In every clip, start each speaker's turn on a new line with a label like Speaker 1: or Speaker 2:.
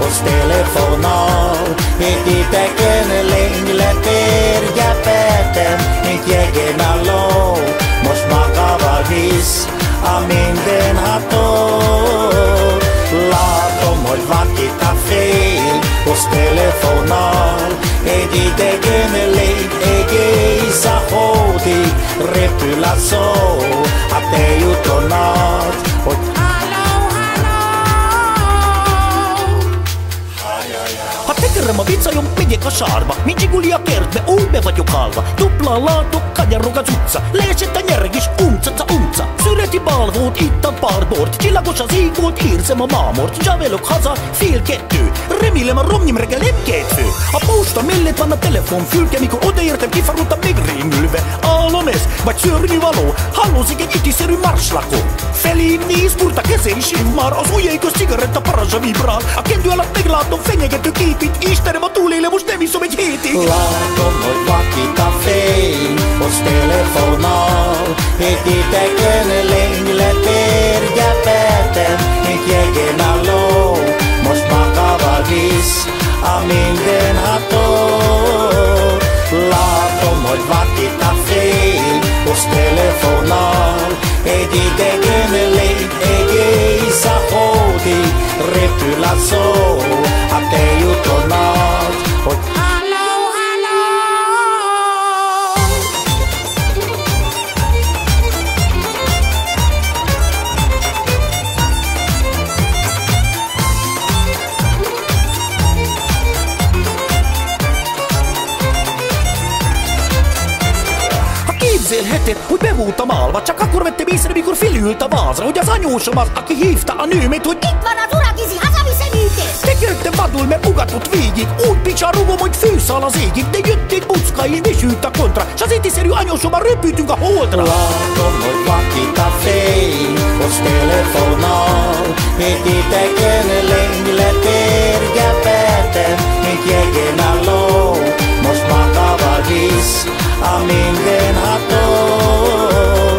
Speaker 1: hos telefonal. Mitt i tecken längre perja päätän, mitt jägen allo. Mos makava vis, aminden hatoo. Laatom hoi vakita feil, hos telefonal. Edi tecken längre, egi sa hodi, repyla soo. Ate jutonat, hoi
Speaker 2: Tekerema vitsa jo medieka sarva, min jigulia kert me ulme vaju kalva. Tupla laatu kajaruka sutsa, leesettä järgis umtsa. Syreti palvuut ittan parboort, sillä kosa siikuut irsema maamort. Javeluk hasa fiil kettyy, remilema romnimreke lemkeetfy. A puusta mellet vanna telefon fylke, miku ote irtem kifarutta migriimylve. Aalones, vaid sörni valu, halusikin itisery marslaku. Feliin niis murta kesei shimmar, osujeiko sigaretta parassa vibral. A kentyällä meglaatton fengegetty kiipit, isterema tuulilemus nemissumet hiiti.
Speaker 1: Laatom hoi vakita feil, hos telefonal. Heti tecken längre perja päätän, mitt jägen allo. Mos makava vis, aminden hatoo. Laatom hoi vakita feil, hos telefonal. Heti tecken längre, egi sa hodi, repyla soo. Ate jutonat, hoi
Speaker 2: Hetet, hui pevuuta maalva, tjaka kurvette viisene mikur filyltä vaasra. Uja sanjuusomas, akki hiifta anyymet, hui
Speaker 3: Vana surakisi hasavisse niites.
Speaker 2: tekötte vaduimme ugatut viigit, uut pitsa ruvomoit fyysala siigit. Te jyttit putskais visyyttä kontra, sa sitis eri anjosuma rypytynkä huoltra.
Speaker 1: Laatom hoi vakita feil, hos telefonal. Heti tecken längre perja päätän, mitt jägen allo. Mos makava vis, aminden hatoo.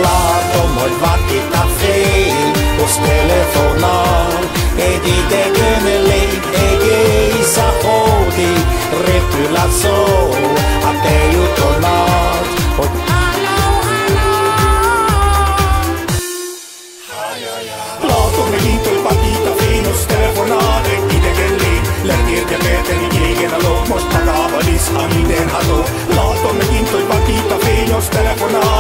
Speaker 1: Laatom hoi vakita feil, hos telefonal. Heti tecken längre, egi sa hodi, repyla soo. Ate jutonat, hoi
Speaker 4: Laatom me liitoi vakita feil, hos telefonal. Heti tecken längre perja jägen allo. Mos makava vis, aminden hatoo. Laatom me liitoi vakita feil, hos telefonal.